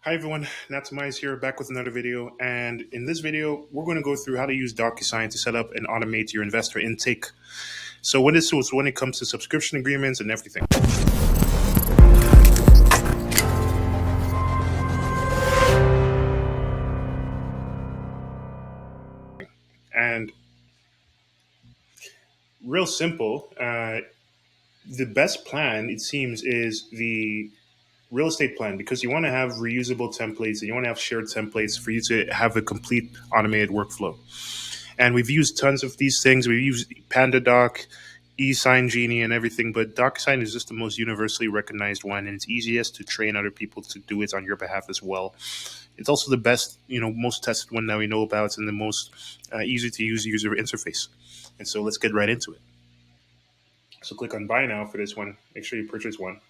Hi everyone, Natu is here back with another video, and in this video we're going to go through how to use DocuSign to set up and automate your investor intake. So when this was when it comes to subscription agreements and everything. And real simple, the best plan it seems is the real estate plan, because you want to have reusable templates and you want to have shared templates for you to have a complete automated workflow. And we've used tons of these things. We've used PandaDoc, eSign Genie, and everything, but DocuSign is just the most universally recognized one, and it's easiest to train other people to do it on your behalf as well. It's also the best, most tested one that we know about, and the most easy to use user interface. And so let's get right into it. So click on Buy Now for this one. Make sure you purchase one.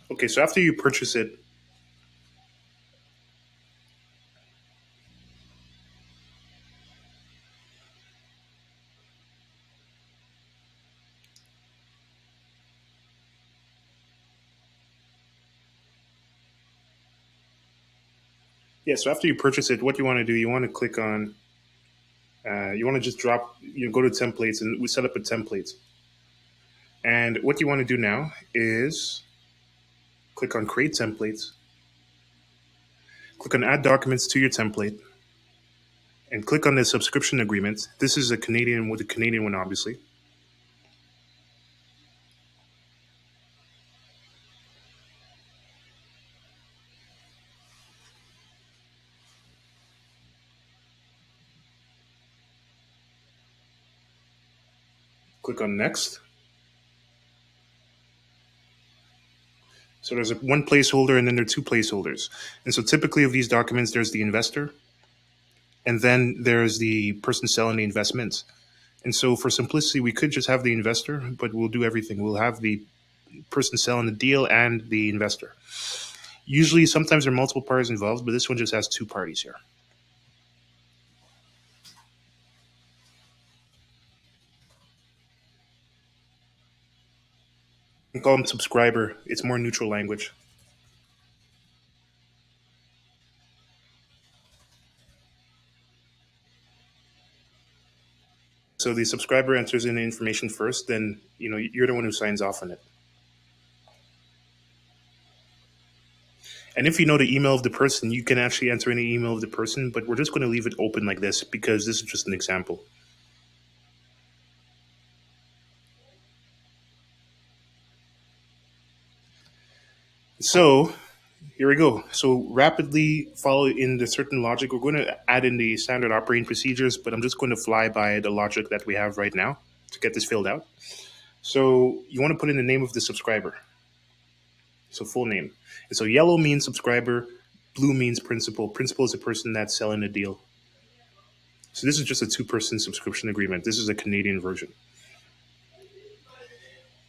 Okay, so after you purchase it, what you want to do, you want to click on, you want to just go to templates, and we set up a template. And what you want to do now is click on Create Templates, click on Add Documents to your template, and click on the subscription agreement. This is a Canadian with a Canadian one, obviously. Click on Next. So there's one placeholder, and then there are two placeholders. And so typically of these documents, there's the investor, and then there's the person selling the investment. And so for simplicity, we could just have the investor, but we'll do everything. We'll have the person selling the deal and the investor. Usually, sometimes there are multiple parties involved, but this one just has two parties here. We call them subscriber. It's more neutral language. So the subscriber enters in the information first, then you're the one who signs off on it. And if you know the email of the person, you can actually enter in the email of the person, but we're just going to leave it open like this because this is just an example. So here we go. So rapidly follow in the certain logic. We're going to add in the standard operating procedures, but I'm just going to fly by the logic that we have right now to get this filled out. So you want to put in the name of the subscriber. So full name. And so yellow means subscriber, blue means principal. Principal is the person that's selling the deal. So this is just a two-person subscription agreement. This is a Canadian version.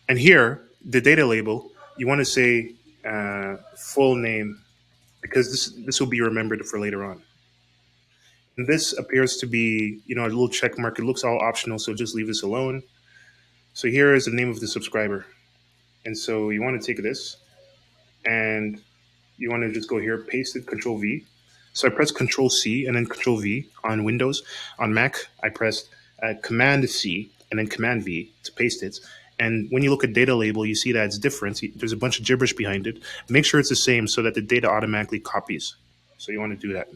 And here, the data label, you want to say full name, because this will be remembered for later on. And this appears to be, a little check mark. It looks all optional, so just leave this alone. So here is the name of the subscriber. And so you want to take this and you want to just go here, paste it, Control V. So I press Control C and then Control V on Windows. On Mac, I pressed Command C and then Command V to paste it. And when you look at data label, you see that it's different. There's a bunch of gibberish behind it. Make sure it's the same so that the data automatically copies. So you want to do that.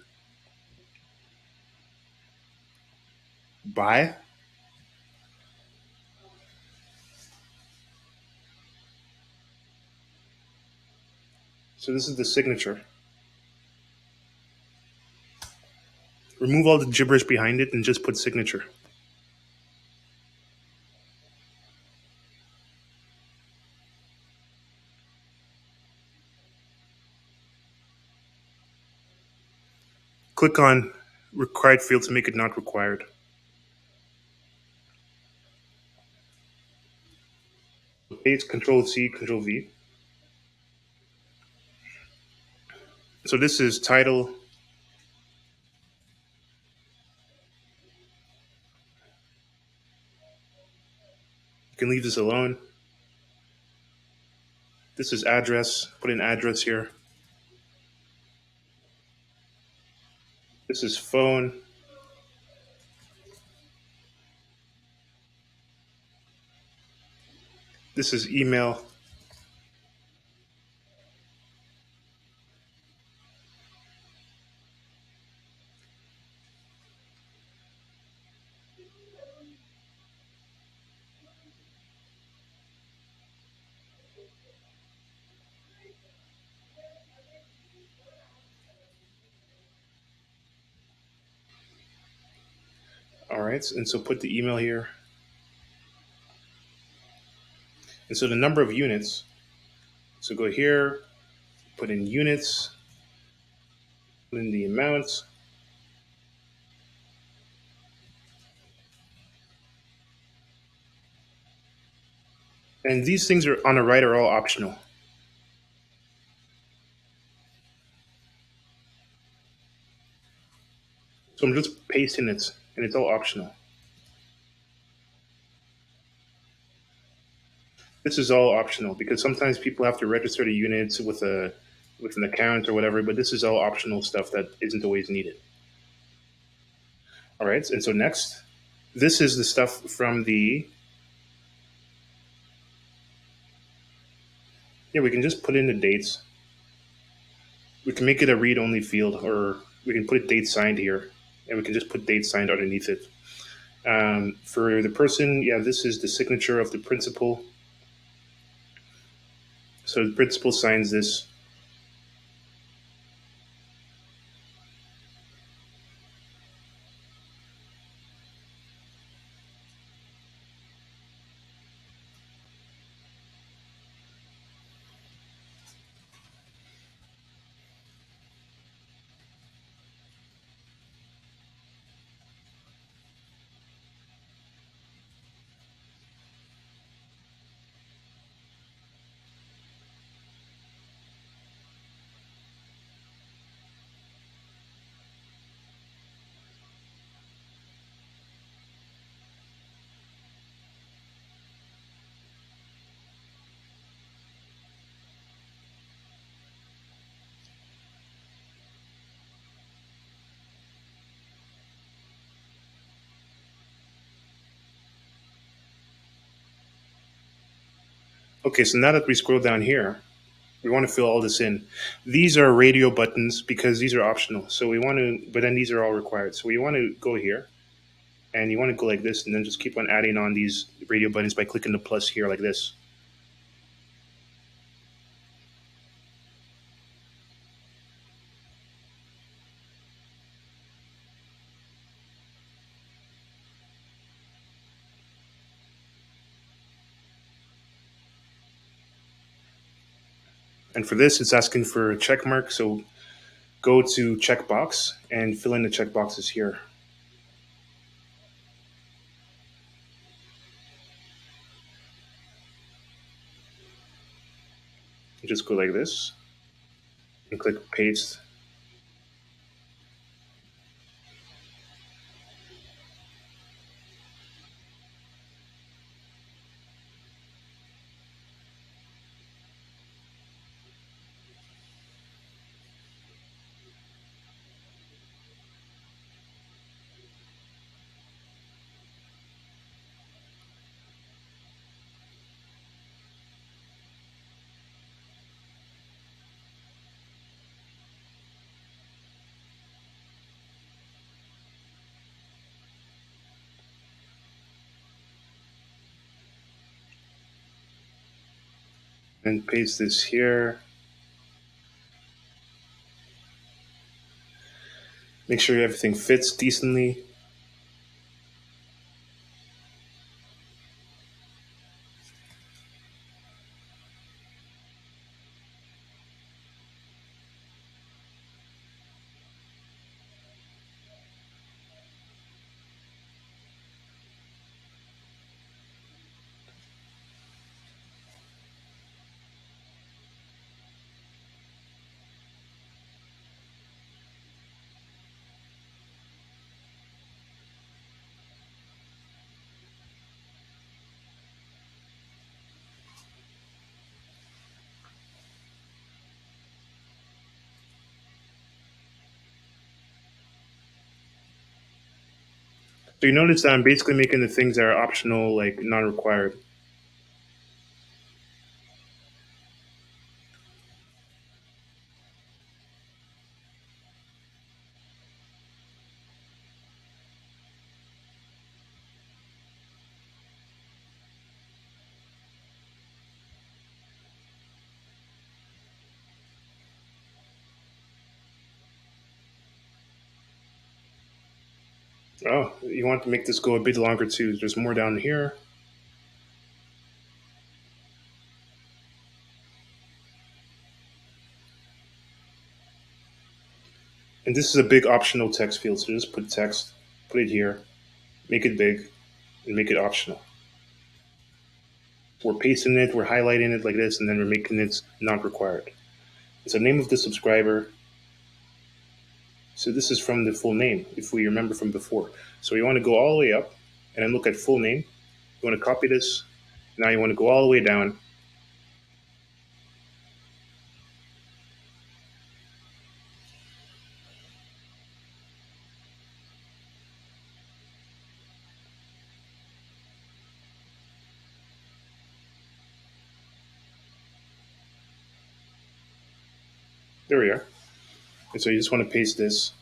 Buy. So this is the signature. Remove all the gibberish behind it and just put signature. Click on required field to make it not required. Paste Control C, Control V. So this is title. You can leave this alone. This is address. Put an address here. This is phone. This is email. All right. And so put the email here. And so the number of units. So go here, put in units, put in the amount. And these things are on the right are all optional. So I'm just pasting it and it's all optional. This is all optional because sometimes people have to register the units with an account or whatever, but this is all optional stuff that isn't always needed. All right, and so next, this is the stuff from the. Yeah, we can just put in the dates. We can make it a read-only field, or we can put a date signed here, and we can just put date signed underneath it. For the person, yeah, this is the signature of the principal. So the principal signs this. Okay, so now that we scroll down here, we want to fill all this in. These are radio buttons because these are optional. So we want to, but then these are all required. So we want to go here and you want to go like this and then just keep on adding on these radio buttons by clicking the plus here like this. And for this, it's asking for a check mark. So go to checkbox and fill in the check boxes here. Just go like this and click paste. and paste this here. Make sure everything fits decently. So you notice that I'm basically making the things that are optional, like non-required. Oh, you want to make this go a bit longer too. There's more down here. And this is a big optional text field. So just put text, put it here, make it big, and make it optional. We're pasting it, we're highlighting it like this, and then we're making it not required. It's the name of the subscriber. So this is from the full name, if we remember from before. So you want to go all the way up and then look at full name. You want to copy this. Now you want to go all the way down. There we are. And so you just want to paste this.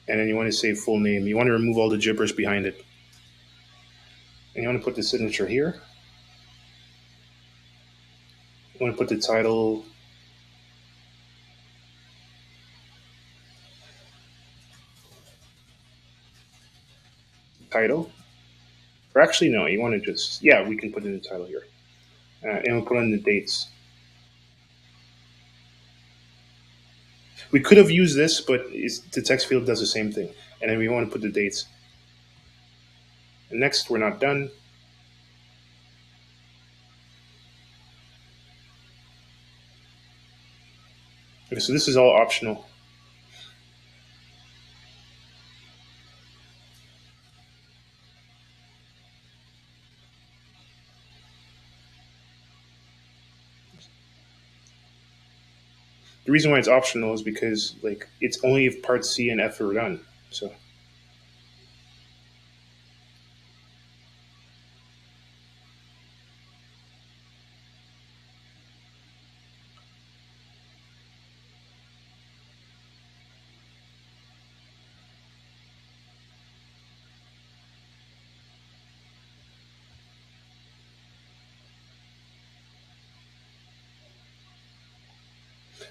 And then you want to say full name. You want to remove all the gibberish behind it. And you want to put the signature here. You want to put the title. Or actually, no, you want to just, yeah, we can put in the title here. And we'll put in the dates. We could have used this, but the text field does the same thing. And then we want to put the dates. And next, we're not done. Okay, so this is all optional. The reason why it's optional is because like it's only if parts C and F are done.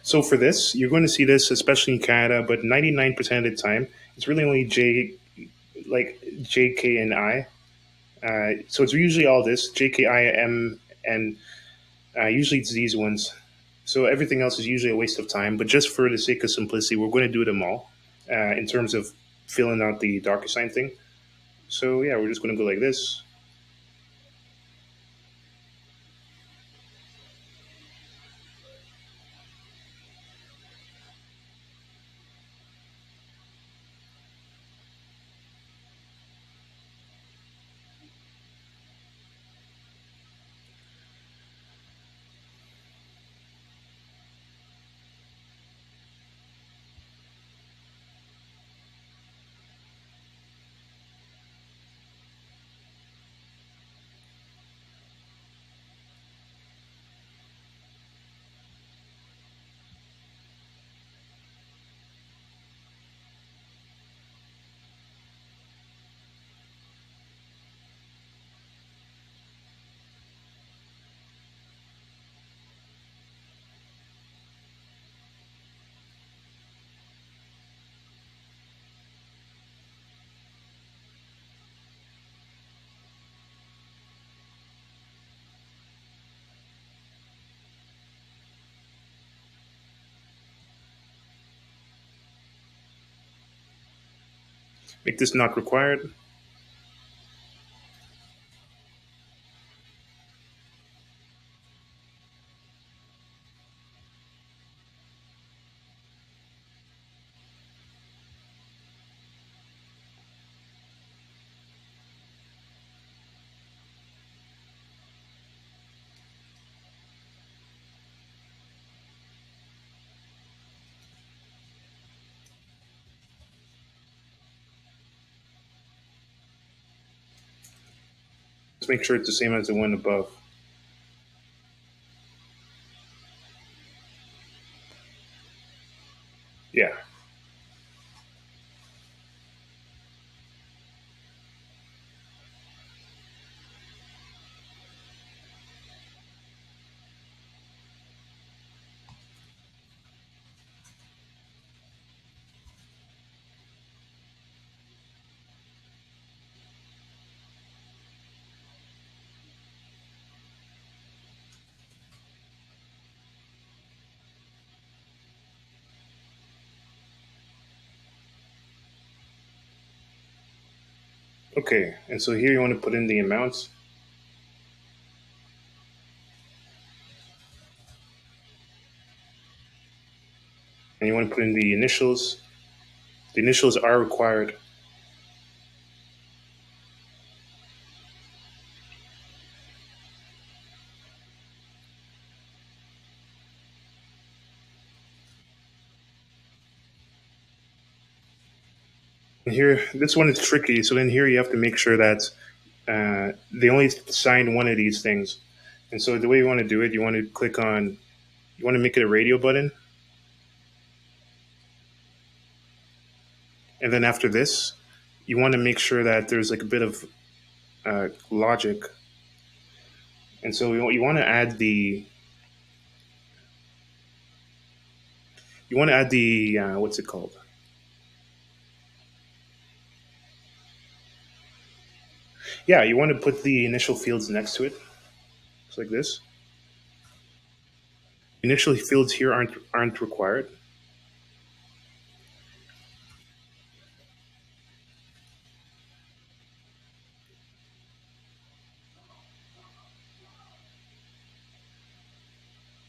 So for this, you're going to see this especially in Canada, but 99% of the time, it's really only like J, K, and I. So it's usually all this J, K, I, M, and usually it's these ones. So everything else is usually a waste of time. But just for the sake of simplicity, we're going to do them all in terms of filling out the DocuSign thing. So yeah, we're just going to go like this. Make this not required. Let's make sure it's the same as the one above. Yeah. Okay. And so here you want to put in the amounts, and you want to put in the initials. The initials are required. And here, this one is tricky. So then here you have to make sure that they only sign one of these things. And so the way you want to do it, you want to click on, you want to make it a radio button. And then after this, you want to make sure that there's like a bit of logic. And so you want to add the, you want to add the, what's it called? Yeah, you want to put the initial fields next to it. It's like this. Initial fields here aren't required.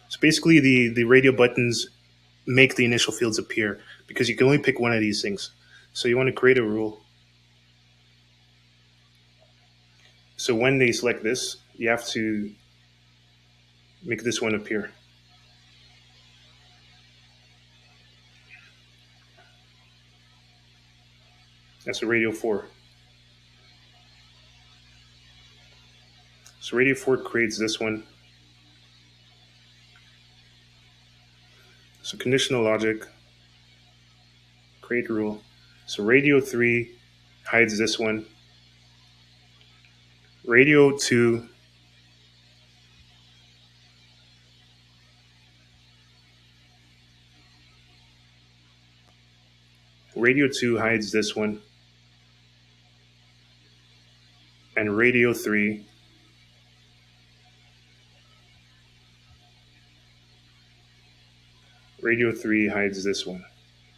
So basically, the radio buttons make the initial fields appear because you can only pick one of these things. So you want to create a rule. So when they select this, you have to make this one appear. That's a radio 4. So radio 4 creates this one. So conditional logic, create rule. So radio 3 hides this one. Radio 2 radio 2 hides this one. And radio 3 hides this one.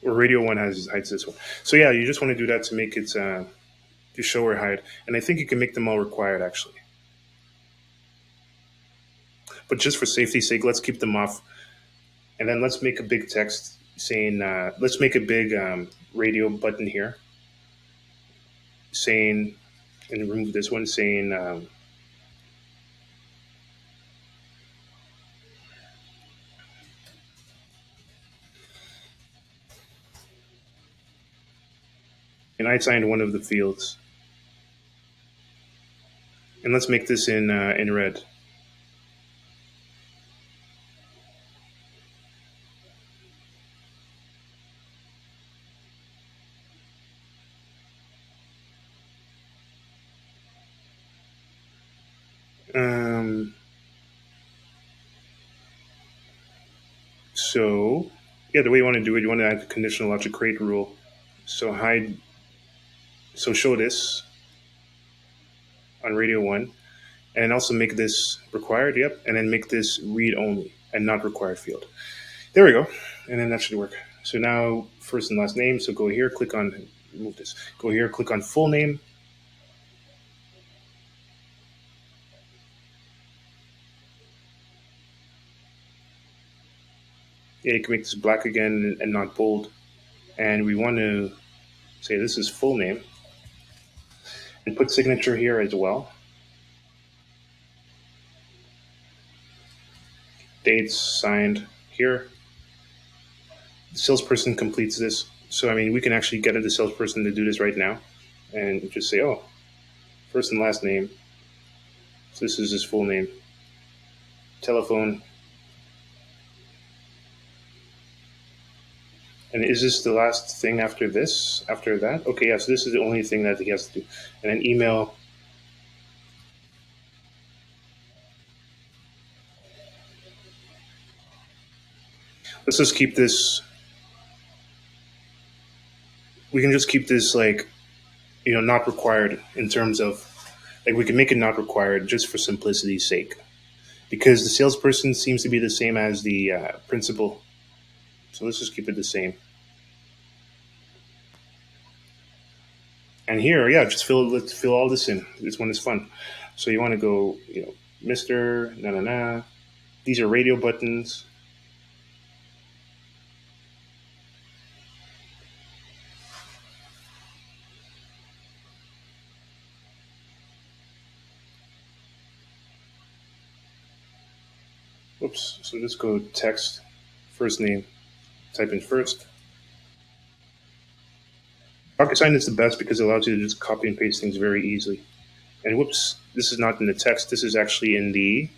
Or radio 1 hides this one. So yeah, you just want to do that to make it to show or hide. And I think you can make them all required actually. But just for safety's sake, let's keep them off. And then let's make a big text saying, let's make a big radio button here saying, and remove this one saying, and I signed one of the fields. And let's make this in red. Um, so, yeah, the way you want to do it, you want to add the conditional logic create rule. So hide, so show this on radio 1, and then also make this required, yep, and then make this read only and not required field. There we go, and then that should work. So now first and last name, so go here, click on remove this. Go here, click on full name. Yeah, you can make this black again and not bold. And we want to say this is full name and put signature here as well. Dates signed here. The salesperson completes this. So, I mean, we can actually get the salesperson to do this right now and just say, oh, first and last name. So this is his full name. Telephone. And is this the last thing after this? After that? Okay, yeah, so this is the only thing that he has to do. And then email. Let's just keep this. We can just keep this like, not required in terms of, like, we can make it not required just for simplicity's sake. Because the salesperson seems to be the same as the principal. So let's just keep it the same. And here, yeah, just let's fill all this in. This one is fun. So you want to go, Mr. Na na na. These are radio buttons. Oops. So just go text, first name, type in first. DocuSign is the best because it allows you to just copy and paste things very easily. And whoops, this is not in the text. This is actually in the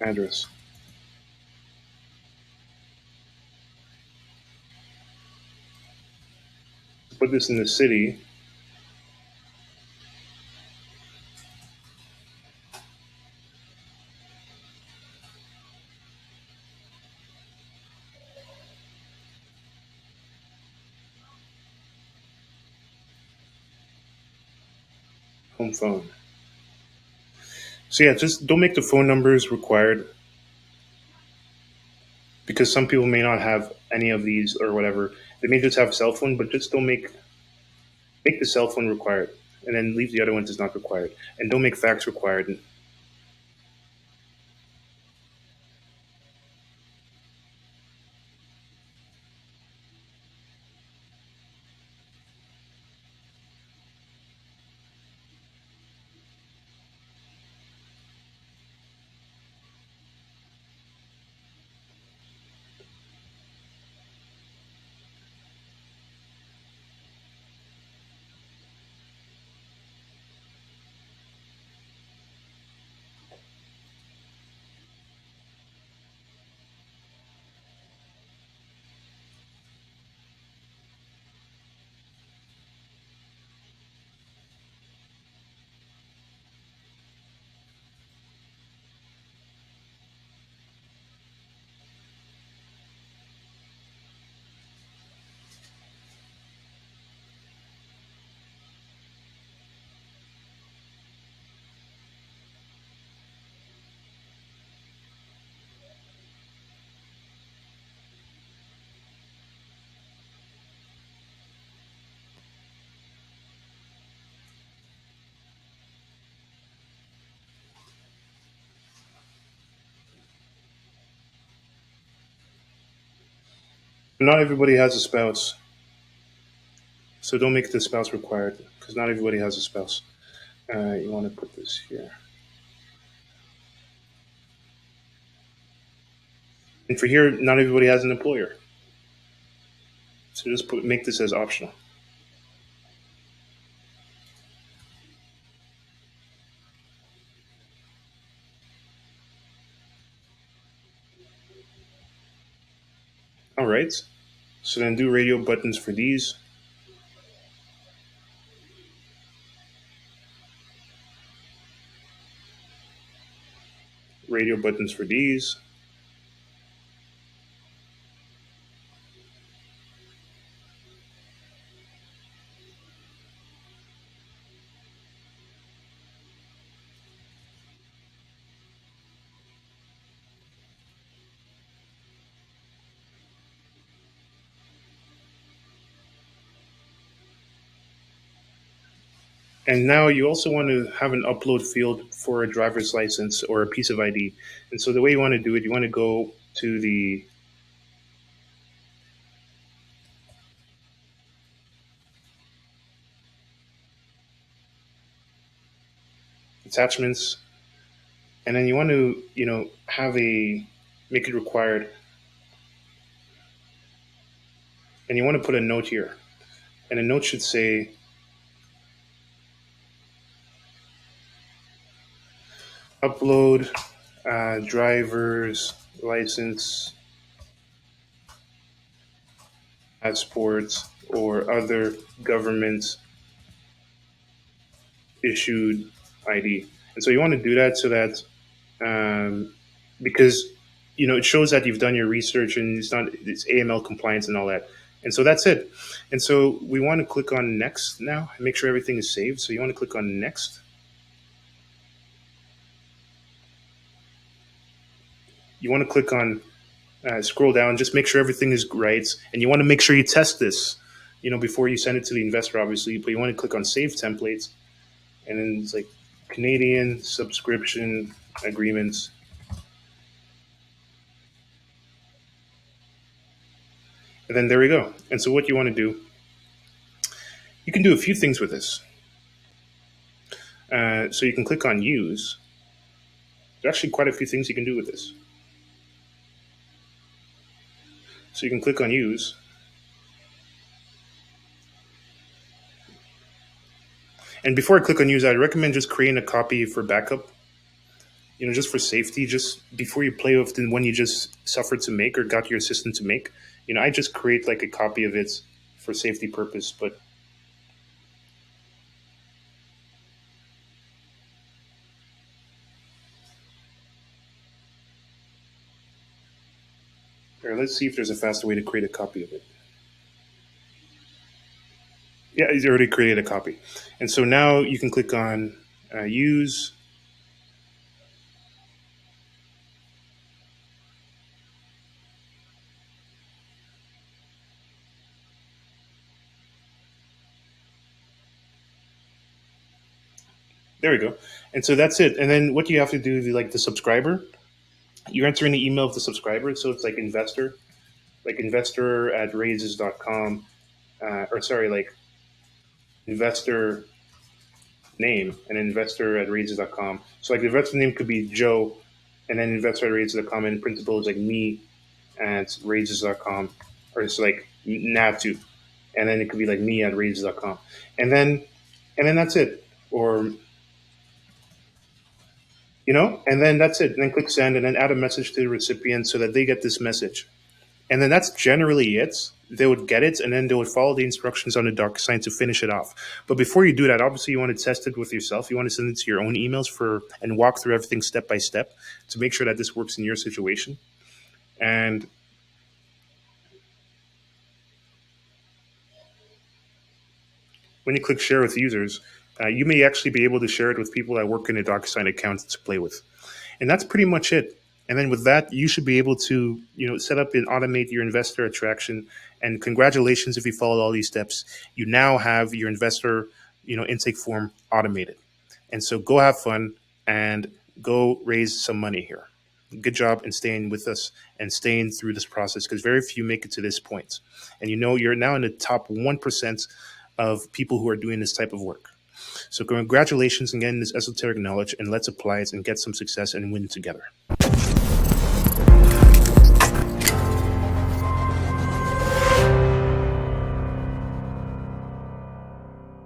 address. Put this in the city. Home phone. So yeah, just don't make the phone numbers required because some people may not have any of these or whatever. They may just have cell phone, but just don't make the cell phone required, and then leave the other ones as not required, and don't make fax required. Not everybody has a spouse, so don't make the spouse required because not everybody has a spouse. You want to put this here, and for here, not everybody has an employer, so just make this as optional. All right. So then do radio buttons for these. Radio buttons for these. And now you also want to have an upload field for a driver's license or a piece of ID. And so the way you want to do it, you want to go to the attachments, and then you want to, have make it required, and you want to put a note here. And a note should say, upload driver's license, passports, or other government issued ID. And so you want to do that so that, because it shows that you've done your research and it's AML compliance and all that. And so that's it. And so we want to click on next now and make sure everything is saved. So you want to click on next. You want to click on scroll down, just make sure everything is right, and you want to make sure you test this, before you send it to the investor, obviously. But you want to click on Save Templates, and then it's like Canadian subscription agreements, and then there we go. And so what you want to do, you can do a few things with this. So you can click on Use. There's actually quite a few things you can do with this. So you can click on Use. And before I click on Use, I'd recommend just creating a copy for backup, just for safety, just before you play with the one you just suffered to make or got your assistant to make. I just create like a copy of it for safety purpose. But here, let's see if there's a faster way to create a copy of it. Yeah, he's already created a copy. And so now you can click on Use. There we go. And so that's it. And then what you have to do, like the subscriber, you're entering the email of the subscriber. So it's like investor at raises.com, or sorry, like investor name and investor at raises.com. So like the investor name could be Joe, and then investor at raises.com, and principal is like me at raises.com, or it's like Natu, and then it could be like me at raises.com. And then that's it. Or and then that's it. And then click send, and then add a message to the recipient so that they get this message. And then that's generally it. They would get it, and then they would follow the instructions on the DocuSign to finish it off. But before you do that, obviously you want to test it with yourself. You want to send it to your own emails and walk through everything step by step to make sure that this works in your situation. And when you click share with users, you may actually be able to share it with people that work in a DocuSign account to play with. And that's pretty much it. And then with that, you should be able to, set up and automate your investor attraction. And congratulations, if you followed all these steps, you now have your investor, intake form automated. And so go have fun and go raise some money here. Good job in staying with us and staying through this process, because very few make it to this point. And you're now in the top 1% of people who are doing this type of work. So congratulations on getting this esoteric knowledge, and let's apply it and get some success and win together.